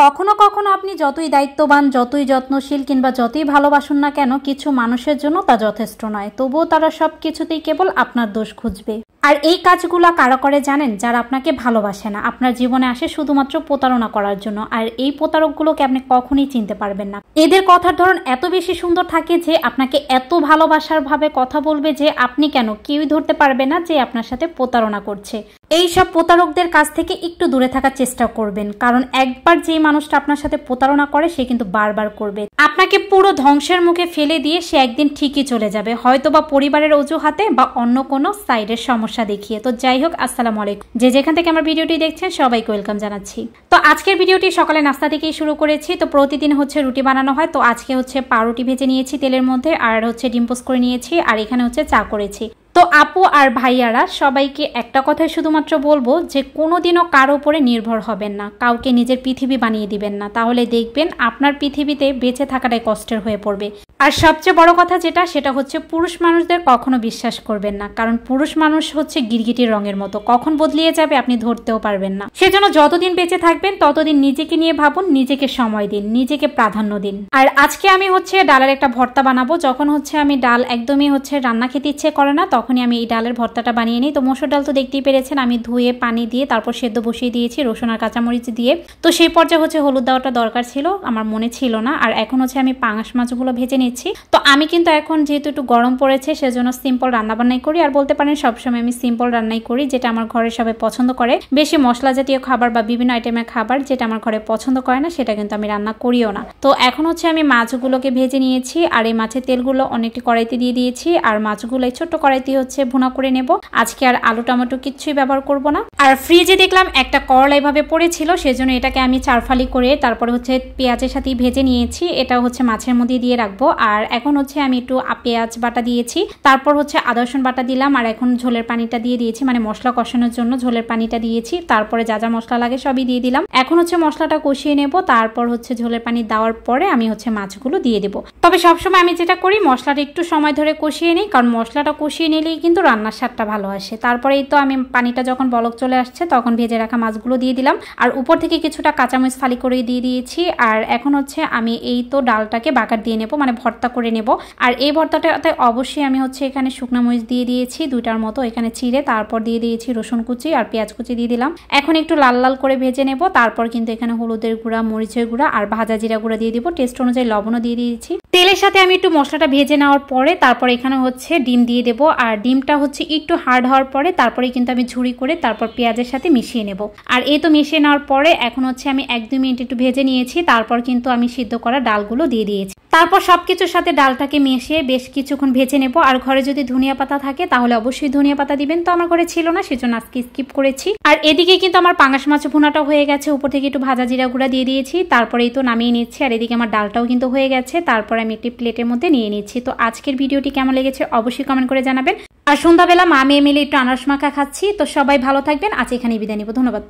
কখনো কখনো আপনি যতই দায়িত্ববান, যতই যত্নশীল কিংবা যতই ভালোবাসুন না কেন, কিছু মানুষের জন্য তা যথেষ্ট নয়। তবুও তারা সব কিছুতেই কেবল আপনার দোষ খুঁজবে। আর এই কাজগুলো কারা করে জানেন? যারা আপনাকে ভালোবাসে না, আপনার জীবনে আসে শুধুমাত্র প্রতারণা করার জন্য। আর এই প্রতারকগুলোকে আপনি কখনোই চিনতে পারবেন না। এদের কথার ধরন এত বেশি সুন্দর থাকে যে আপনাকে এত ভালোবাসার ভাবে কথা বলবে যে আপনি কেন কেউই ধরতে পারবে না যে আপনার সাথে প্রতারণা করছে। এই সব প্রতারকদের কাছ থেকে একটু দূরে থাকার চেষ্টা করবেন, কারণ একবার যে মানুষটা আপনার সাথে প্রতারণা করে সে কিন্তু বারবার করবে। আপনাকে পুরো ধ্বংসের মুখে ফেলে দিয়ে সে একদিন ঠিকই চলে যাবে, হয়তো বা পরিবারের অজুহাতে বা অন্য কোনো সাইডের সমস্যা দেখিয়ে। তো যাই হোক, আসসালামু আলাইকুম। যে যেখান থেকে আমার ভিডিওটি দেখছেন সবাইকে ওয়েলকাম জানাচ্ছি। তো আজকের ভিডিওটি সকালে নাস্তা থেকেই শুরু করেছি। তো প্রতিদিন হচ্ছে রুটি বানানো হয়, তো আজকে হচ্ছে পাউরুটি ভেজে নিয়েছি তেলের মধ্যে, আর হচ্ছে ডিম পোস্ট করে নিয়েছি, আর এখানে হচ্ছে চা করেছি। তো আপু আর ভাইয়ারা সবাইকে একটা কথাই শুধুমাত্র বলবো যে কোনোদিনও কারো উপরে নির্ভর হবেন না, কাউকে নিজের পৃথিবী বানিয়ে দিবেন না, তাহলে দেখবেন আপনার পৃথিবীতে বেঁচে থাকাটাই কষ্টের হয়ে পড়বে। আর সবচেয়ে বড় কথা সেটা হচ্ছে পুরুষ মানুষদের কখনো বিশ্বাস করবেন না, কারণ পুরুষ মানুষ হচ্ছে গিরগিটির রঙের মতো, কখন বদলিয়ে যাবে আপনি ধরতেও পারবেন না। সেজন্য যতদিন বেঁচে থাকবেন ততদিন নিজেকে নিয়ে ভাবুন, নিজেকে সময় দিন, নিজেকে প্রাধান্য দিন। আর আজকে আমি হচ্ছে ডালের একটা ভর্তা বানাবো। যখন হচ্ছে আমি ডাল একদমই হচ্ছে রান্না খেতে ইচ্ছে করে না, তখনই আমি এই ডালের ভর্তাটা বানিয়ে নিই। তো মসুর ডাল তো দেখতেই পেরেছেন, আমি ধুয়ে পানি দিয়ে তারপর সেদ্ধ বসিয়ে দিয়েছি রসুন আর কাঁচামরিচ দিয়ে। তো সেই পর্যায়ে হচ্ছে হলুদ দেওয়াটা দরকার ছিল, আমার মনে ছিল না। আর এখন হচ্ছে আমি পাঙাশ মাছগুলো ভেজে নিচ্ছি। তো আমি কিন্তু এখন যেহেতু একটু গরম পড়েছে সেজন্য সিম্পল রান্নাবান্নাই করি, আর বলতে পারেন সবসময় আমি সিম্পল রান্নাই করি, যেটা আমার ঘরের সবাই পছন্দ করে। বেশি মশলা জাতীয় খাবার বা বিভিন্ন আইটেমের খাবার যেটা আমার ঘরে পছন্দ করে না সেটা কিন্তু আমি রান্না করিও না। তো এখন হচ্ছে আমি মাছগুলোকে ভেজে নিয়েছি, আর এই মাছের তেলগুলো অনেকটি কড়াইতে দিয়ে দিয়েছি, আর মাছগুলো এই ছোট্ট কড়াইতে হচ্ছে ভুনা করে নেব। আজকে আর আলু টমেটো কিচ্ছুই ব্যবহার করব না। আর ফ্রিজে দেখলাম একটা করলা এভাবে পড়েছিল, সেজন্য এটাকে আমি চারফালি করে তারপরে হচ্ছে পেঁয়াজের সাথে ভেজে নিয়েছি। এটা হচ্ছে মাছের মধ্যে দিয়ে রাখবো। আর এখন হচ্ছে আমি একটু পেঁয়াজ বাটা দিয়েছি, তারপর হচ্ছে আদা রসুন বাটা দিলাম, আর এখন ঝোলের পানিটা দিয়ে দিয়েছি, মানে মশলা কষানোর জন্য ঝোলের পানিটা দিয়েছি। তারপরে যা যা মশলা লাগে সবই দিয়ে দিলাম। এখন হচ্ছে মশলাটা কষিয়ে নেব, তারপর হচ্ছে ঝোলের পানি দেওয়ার পরে আমি হচ্ছে মাছগুলো দিয়ে দেবো। তবে সবসময় আমি যেটা করি মশলাটা একটু সময় ধরে কষিয়ে নিই, কারণ মশলাটা কষিয়ে নিলেই কিন্তু রান্নার স্বাদটা ভালো আসে। তারপরে এই তো আমি পানিটা যখন বলক চলে আসছে তখন ভেজে রাখা মাছগুলো দিয়ে দিলাম, আর উপর থেকে কিছুটা কাঁচামরিচ ফালি করে দিয়ে দিয়েছি। আর এখন হচ্ছে আমি এই তো ডালটাকে বাগার দিয়ে নেব, মানে ভর্তা করে নেব। আর এই ভর্তাটাতে অবশ্যই আমি হচ্ছে এখানে শুকনো মরিচ দিয়ে দিয়েছি 2টার মতো এখানে চিড়ে, তারপর দিয়ে দিয়েছি রসুন কুচি আর পেঁয়াজ কুচি দিয়ে দিলাম। এখন একটু লাল লাল করে ভেজে নেব, তারপর কিন্তু এখানে হলুদের গুঁড়া, মরিচের গুঁড়া আর ভাজা জিরা গুঁড়া দিয়ে দিব, টেস্ট অনুযায়ী লবণও দিয়ে দিয়েছি। তেলের সাথে আমি একটু মশলাটা ভেজে নেওয়ার পরে তারপর এখানে হচ্ছে ডিম দিয়ে দেব, আর ডিমটা হচ্ছে একটু হার্ড হওয়ার পরে তারপরে কিন্তু আমি ঝুড়ি করে তারপর পেঁয়াজের সাথে মিশিয়ে নেব। আর এই তো মিশিয়ে নেওয়ার পরে এখন হচ্ছে আমি 1-2 মিনিট একটু ভেজে নিয়েছি, তারপর কিন্তু আমি সিদ্ধ করা ডালগুলো দিয়ে দিয়েছি। তারপর সবকিছুর সাথে ডালটাকে মিশিয়ে বেশ কিছুক্ষণ ভেজে নেব। আর ঘরে যদি ধনিয়া পাতা থাকে তাহলে অবশ্যই ধনিয়া পাতা দিবেন, তো আমার ঘরে ছিল না সেজন্য আজকে স্কিপ করেছি। আর এদিকে কিন্তু আমার পাঙাশ মাছ ভুনাটা হয়ে গেছে, উপর থেকে একটু ভাজা জিরা গুঁড়া দিয়ে দিয়েছি, তারপরেই তো নামিয়ে নিচ্ছি। আর এদিকে আমার ডালটাও কিন্তু হয়ে গেছে, তারপর আমি একটি প্লেটের মধ্যে নিয়ে নিচ্ছি। তো আজকের ভিডিওটি কেমন লেগেছে অবশ্যই কমেন্ট করে জানাবেন। আর সন্ধ্যাবেলা মা মেয়ে মিলে একটু আনারস মাখা খাচ্ছি। তো সবাই ভালো থাকবেন, আজ এখানেই বিদায় নিব, ধন্যবাদ।